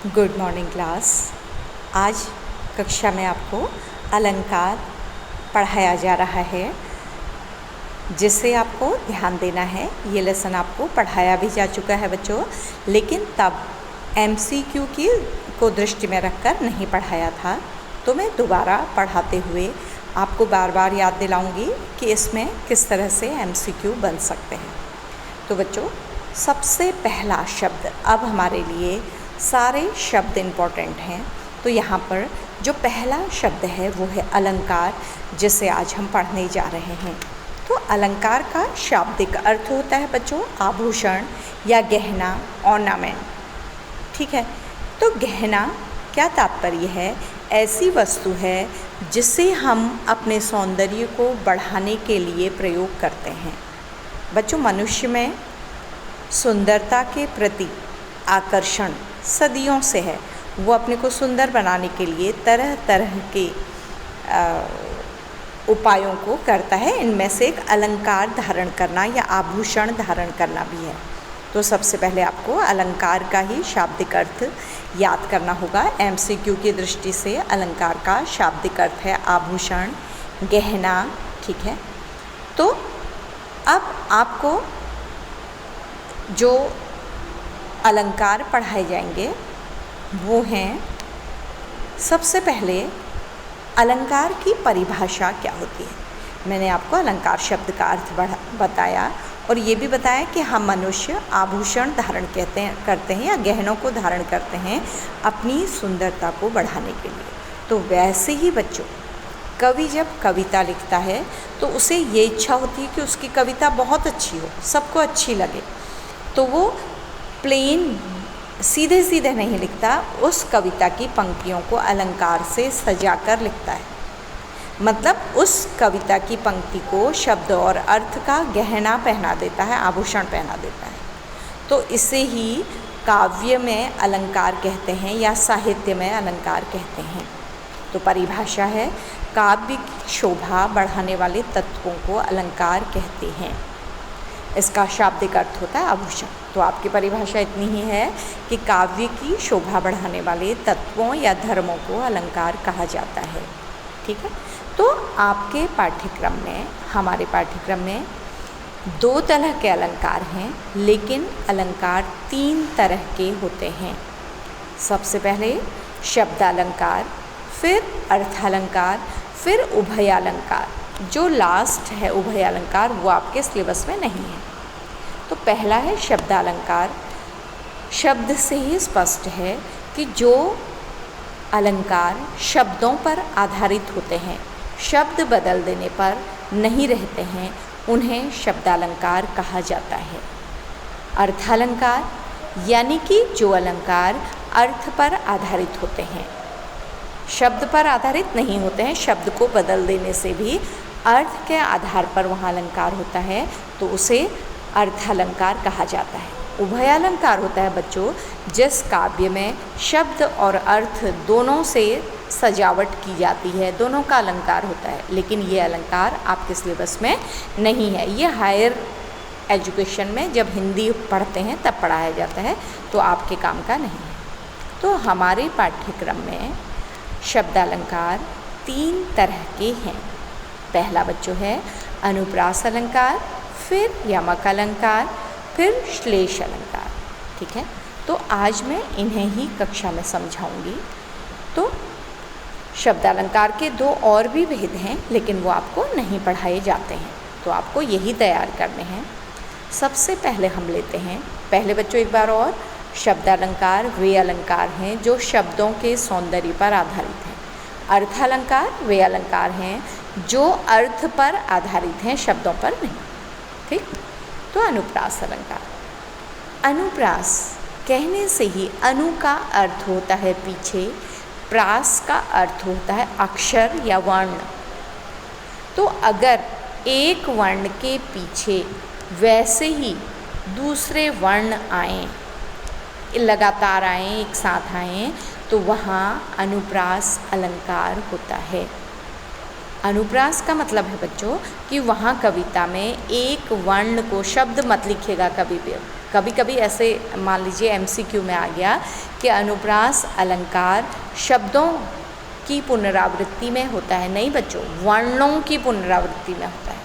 Good morning class. आज कक्षा में आपको अलंकार पढ़ाया जा रहा है, जिससे आपको ध्यान देना है। ये लेसन आपको पढ़ाया भी जा चुका है बच्चों, लेकिन तब MCQ को दृष्टि में रखकर नहीं पढ़ाया था। तो मैं दोबारा पढ़ाते हुए आपको बार बार याद दिलाऊंगी कि इसमें किस तरह से MCQ बन सकते हैं। तो बच्चों, सबसे पहला शब्द, अब हमारे लिए सारे शब्द इम्पॉर्टेंट हैं। तो यहाँ पर जो पहला शब्द है वो है अलंकार, जिसे आज हम पढ़ने जा रहे हैं। तो अलंकार का शाब्दिक अर्थ होता है बच्चों आभूषण या गहना, ऑर्नामेंट। ठीक है, तो गहना क्या तात्पर्य है? ऐसी वस्तु है जिसे हम अपने सौंदर्य को बढ़ाने के लिए प्रयोग करते हैं। बच्चों, मनुष्य में सुंदरता के प्रति आकर्षण सदियों से है। वो अपने को सुंदर बनाने के लिए तरह तरह के उपायों को करता है। इनमें से एक अलंकार धारण करना या आभूषण धारण करना भी है। तो सबसे पहले आपको अलंकार का ही शाब्दिक अर्थ याद करना होगा। MCQ की दृष्टि से अलंकार का शाब्दिक अर्थ है आभूषण, गहना। ठीक है, तो अब आपको जो अलंकार पढ़ाए जाएंगे वो हैं, सबसे पहले अलंकार की परिभाषा क्या होती है। मैंने आपको अलंकार शब्द का अर्थ बताया और ये भी बताया कि हम मनुष्य आभूषण धारण करते हैं या गहनों को धारण करते हैं अपनी सुंदरता को बढ़ाने के लिए। तो वैसे ही बच्चों, कवि जब कविता लिखता है तो उसे ये इच्छा होती है कि उसकी कविता बहुत अच्छी हो, सबको अच्छी लगे। तो वो प्लेन सीधे सीधे नहीं लिखता, उस कविता की पंक्तियों को अलंकार से सजा कर लिखता है। मतलब उस कविता की पंक्ति को शब्द और अर्थ का गहना पहना देता है, आभूषण पहना देता है। तो इसे ही काव्य में अलंकार कहते हैं या साहित्य में अलंकार कहते हैं। तो परिभाषा है, काव्य की शोभा बढ़ाने वाले तत्वों को अलंकार कहते हैं। इसका शाब्दिक अर्थ होता है आभूषण। तो आपकी परिभाषा इतनी ही है कि काव्य की शोभा बढ़ाने वाले तत्वों या धर्मों को अलंकार कहा जाता है। ठीक है, तो आपके पाठ्यक्रम में, हमारे पाठ्यक्रम में 2 तरह के अलंकार हैं, लेकिन अलंकार 3 तरह के होते हैं। सबसे पहले शब्दालंकार, फिर अर्थालंकार, फिर उभयालंकार। जो लास्ट है उभयालंकार, वो आपके सिलेबस में नहीं है। तो पहला है शब्दालंकार। शब्द से ही स्पष्ट है कि जो अलंकार शब्दों पर आधारित होते हैं, शब्द बदल देने पर नहीं रहते हैं, उन्हें शब्दालंकार कहा जाता है। अर्थालंकार यानी कि जो अलंकार अर्थ पर आधारित होते हैं, शब्द पर आधारित नहीं होते हैं, शब्द को बदल देने से भी अर्थ के आधार पर वहाँ अलंकार होता है, तो उसे अर्थालंकार कहा जाता है। उभयालंकार होता है बच्चों, जिस काव्य में शब्द और अर्थ दोनों से सजावट की जाती है, दोनों का अलंकार होता है, लेकिन ये अलंकार आपके सिलेबस में नहीं है। ये हायर एजुकेशन में जब हिंदी पढ़ते हैं तब पढ़ाया जाता है, तो आपके काम का नहीं है। तो हमारे पाठ्यक्रम में शब्दालंकार 3 तरह के हैं। पहला बच्चों है अनुप्रास अलंकार, फिर यमक अलंकार, फिर श्लेष अलंकार। ठीक है, तो आज मैं इन्हें ही कक्षा में समझाऊंगी। तो शब्दालंकार के 2 और भी भेद हैं, लेकिन वो आपको नहीं पढ़ाए जाते हैं, तो आपको यही तैयार करने हैं। सबसे पहले हम लेते हैं, पहले बच्चों एक बार और, शब्दालंकार वे अलंकार हैं जो शब्दों के सौंदर्य पर आधारित हैं। अर्थालंकार वे अलंकार हैं जो अर्थ पर आधारित हैं, शब्दों पर नहीं। ठीक, तो अनुप्रास अलंकार। अनुप्रास कहने से ही अनु का अर्थ होता है पीछे, प्रास का अर्थ होता है अक्षर या वर्ण। तो अगर एक वर्ण के पीछे वैसे ही दूसरे वर्ण आएँ, लगातार आएँ, एक साथ आएँ, तो वहाँ अनुप्रास अलंकार होता है। अनुप्रास का मतलब है बच्चों कि वहाँ कविता में एक वर्ण को, शब्द मत लिखिएगा कभी भी, कभी कभी ऐसे मान लीजिए एमसीक्यू में आ गया कि अनुप्रास अलंकार शब्दों की पुनरावृत्ति में होता है। नहीं बच्चों, वर्णों की पुनरावृत्ति में होता है।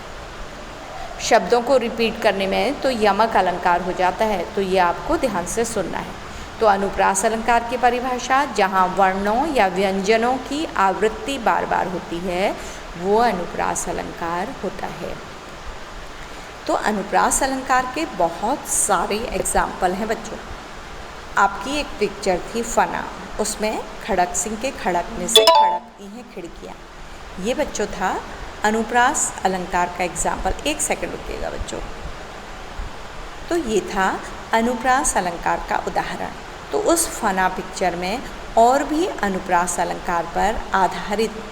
शब्दों को रिपीट करने में तो यमक अलंकार हो जाता है, तो ये आपको ध्यान से सुनना है। तो अनुप्रास अलंकार की परिभाषा, जहाँ वर्णों या व्यंजनों की आवृत्ति बार बार होती है वो अनुप्रास अलंकार होता है। तो अनुप्रास अलंकार के बहुत सारे एग्जाम्पल हैं बच्चों। आपकी एक पिक्चर थी फना, उसमें खड़क सिंह के खड़कने से खड़कती हैं खिड़कियाँ। ये बच्चों था अनुप्रास अलंकार का एग्जाम्पल। एक सेकंड रुकिएगा बच्चों। तो ये था अनुप्रास अलंकार का उदाहरण। तो उस फना पिक्चर में और भी अनुप्रास अलंकार पर आधारित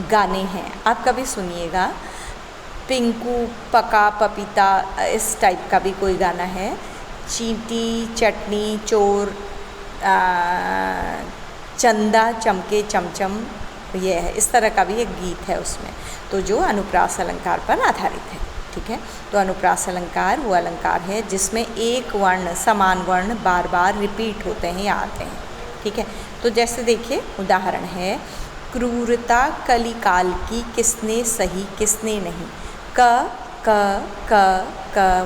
गाने हैं, आप कभी सुनिएगा। पिंकू पका पपीता, इस टाइप का भी कोई गाना है। चींटी चटनी चोर, चंदा चमके चमचम, ये है। इस तरह का भी एक गीत है उसमें, तो जो अनुप्रास अलंकार पर आधारित है। ठीक है। तो अनुप्रास अलंकार वो अलंकार है जिसमें एक वर्ण समान वर्ण बार बार रिपीट होते हैं या आते हैं। ठीक है। तो जैसे देखिए उदाहरण है, क्रूरता कलिकाल की किसने सही किसने नहीं। क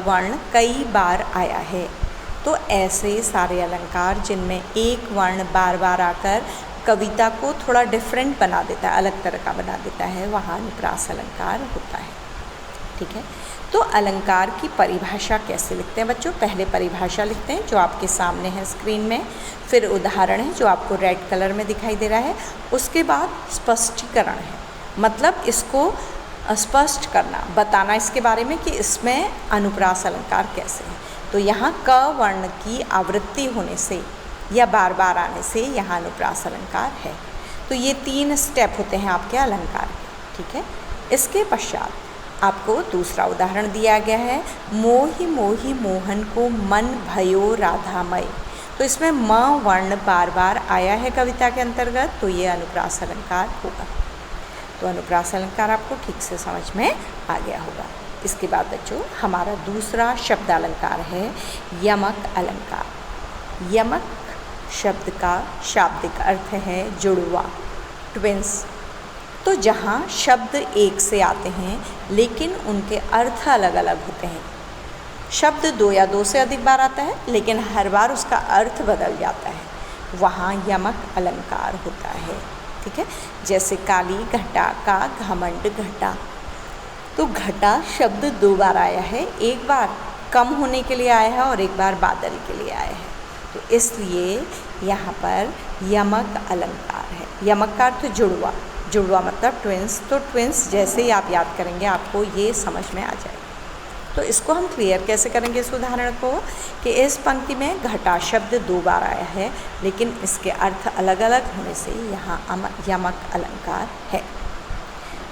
वर्ण कई बार आया है। तो ऐसे सारे अलंकार जिनमें एक वर्ण बार बार आकर कविता को थोड़ा डिफरेंट बना देता है, अलग तरह का बना देता है, वहाँ अनुप्रास अलंकार होता है। ठीक है। तो अलंकार की परिभाषा कैसे लिखते हैं बच्चों? पहले परिभाषा लिखते हैं जो आपके सामने है स्क्रीन में, फिर उदाहरण है जो आपको रेड कलर में दिखाई दे रहा है, उसके बाद स्पष्टीकरण है, मतलब इसको स्पष्ट करना, बताना इसके बारे में कि इसमें अनुप्रास अलंकार कैसे है। तो यहाँ क वर्ण की आवृत्ति होने से या बार बार आने से यहाँ अनुप्रास अलंकार है। तो ये 3 स्टेप होते हैं आपके अलंकार के। ठीक है। इसके पश्चात आपको दूसरा उदाहरण दिया गया है, मोहि मोहि मोहन को मन भयो राधामय। तो इसमें म वर्ण बार बार आया है कविता के अंतर्गत, तो ये अनुप्रास अलंकार होगा। तो अनुप्रास अलंकार आपको ठीक से समझ में आ गया होगा। इसके बाद बच्चों हमारा दूसरा शब्द अलंकार है यमक अलंकार। यमक शब्द का शाब्दिक अर्थ है जुड़वा, ट्विंस। तो जहाँ शब्द एक से आते हैं लेकिन उनके अर्थ अलग अलग होते हैं। शब्द 2 या 2 से अधिक बार आता है लेकिन हर बार उसका अर्थ बदल जाता है, वहाँ यमक अलंकार होता है। ठीक है। जैसे काली घटा का घमंड घटा। तो घटा शब्द 2 बार आया है, एक बार कम होने के लिए आया है और एक बार बादल के लिए आया है। तो इसलिए यहाँ पर यमक अलंकार है। यमक का अर्थ जुड़वा, जुड़वा मतलब ट्विंस। तो ट्विंस जैसे ही आप याद करेंगे आपको ये समझ में आ जाएगा। तो इसको हम क्लियर कैसे करेंगे इस उदाहरण को, कि इस पंक्ति में घटा शब्द 2 बार आया है लेकिन इसके अर्थ अलग अलग होने से यहाँ यमक अलंकार है।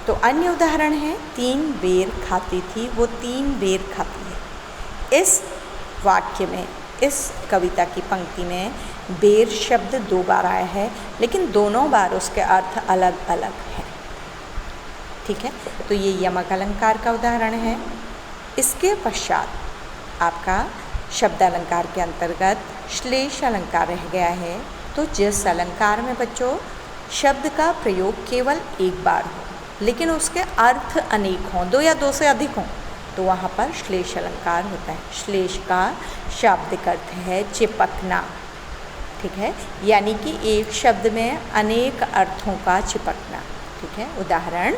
तो अन्य उदाहरण है, 3 बेर खाती थी वो 3 बेर खाती है। इस वाक्य में, इस कविता की पंक्ति में बेर शब्द 2 बार आया है लेकिन दोनों बार उसके अर्थ अलग अलग हैं। ठीक है। तो ये यमक अलंकार का उदाहरण है। इसके पश्चात आपका शब्द अलंकार के अंतर्गत श्लेष अलंकार रह गया है। तो जिस अलंकार में बच्चों शब्द का प्रयोग केवल एक बार हो लेकिन उसके अर्थ अनेक हों, 2 या 2 से अधिक हों, तो वहाँ पर श्लेष अलंकार होता है। श्लेष का शाब्दिक अर्थ है चिपकना। ठीक है। यानी कि एक शब्द में अनेक अर्थों का चिपकना। ठीक है। उदाहरण,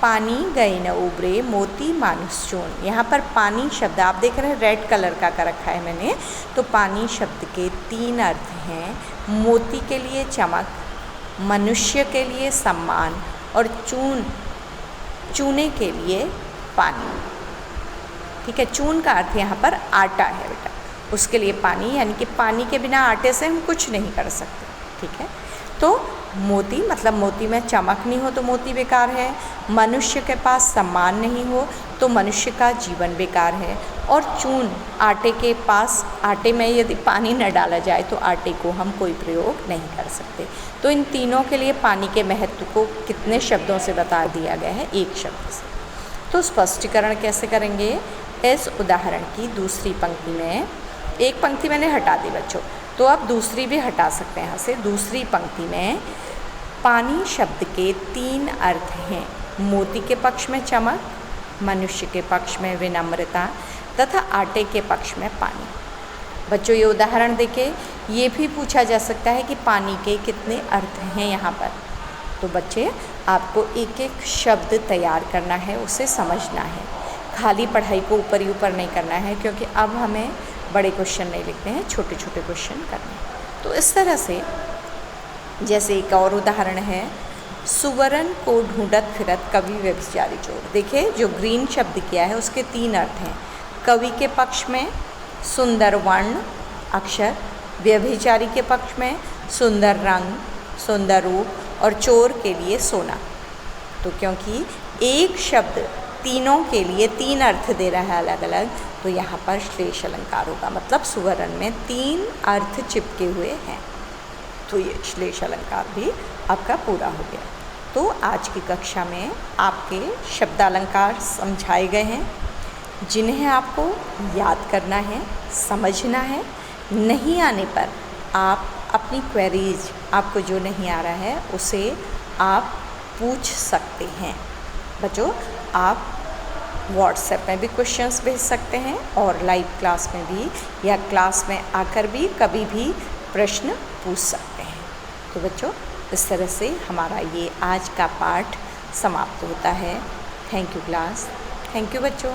पानी गए न उबरे मोती मानुष चून। यहाँ पर पानी शब्द आप देख रहे हैं रेड कलर का कर रखा है मैंने। तो पानी शब्द के 3 अर्थ हैं, मोती के लिए चमक, मनुष्य के लिए सम्मान और चूने के लिए पानी। ठीक है। चून का अर्थ यहाँ पर आटा है बेटा, उसके लिए पानी, यानी कि पानी के बिना आटे से हम कुछ नहीं कर सकते। ठीक है। तो मोती मतलब मोती में चमक नहीं हो तो मोती बेकार है, मनुष्य के पास सम्मान नहीं हो तो मनुष्य का जीवन बेकार है, और चून आटे के पास, आटे में यदि पानी न डाला जाए तो आटे को हम कोई प्रयोग नहीं कर सकते। तो इन तीनों के लिए पानी के महत्व को कितने शब्दों से बता दिया गया है? एक शब्द से। तो स्पष्टीकरण कैसे करेंगे? इस उदाहरण की दूसरी पंक्ति में, एक पंक्ति मैंने हटा दी बच्चों, तो आप दूसरी भी हटा सकते हैं यहाँ से। दूसरी पंक्ति में पानी शब्द के 3 अर्थ हैं। मोती के पक्ष में चमक, मनुष्य के पक्ष में विनम्रता तथा आटे के पक्ष में पानी। बच्चों ये उदाहरण देके ये भी पूछा जा सकता है कि पानी के कितने अर्थ हैं यहाँ पर। तो बच्चे आपको एक एक शब्द तैयार करना है, उसे समझना है। खाली पढ़ाई को ऊपर ही ऊपर नहीं करना है, क्योंकि अब हमें बड़े क्वेश्चन नहीं लिखने हैं, छोटे छोटे क्वेश्चन करने हैं। तो इस तरह से जैसे एक और उदाहरण है, सुवर्ण को ढूंढत फिरत कवि व्यभिचारी चोर। देखिए जो ग्रीन शब्द किया है उसके 3 अर्थ हैं। कवि के पक्ष में सुंदर वर्ण अक्षर, व्यभिचारी के पक्ष में सुंदर रंग, सुंदर रूप और चोर के लिए सोना। तो क्योंकि एक शब्द तीनों के लिए 3 अर्थ दे रहा है अलग अलग, तो यहाँ पर श्लेष अलंकार होगा। मतलब सुवर्ण में 3 अर्थ चिपके हुए हैं, तो ये श्लेष अलंकार भी आपका पूरा हो गया। तो आज की कक्षा में आपके शब्दालंकार समझाए गए हैं, जिन्हें आपको याद करना है, समझना है। नहीं आने पर आप अपनी क्वेरीज, आपको जो नहीं आ रहा है उसे आप पूछ सकते हैं। बच्चों आप व्हाट्सएप में भी क्वेश्चंस भेज सकते हैं और लाइव क्लास में भी या क्लास में आकर भी कभी भी प्रश्न पूछ सकते हैं। तो बच्चों इस तरह से हमारा ये आज का पाठ समाप्त होता है। Thank you class, thank you बच्चों।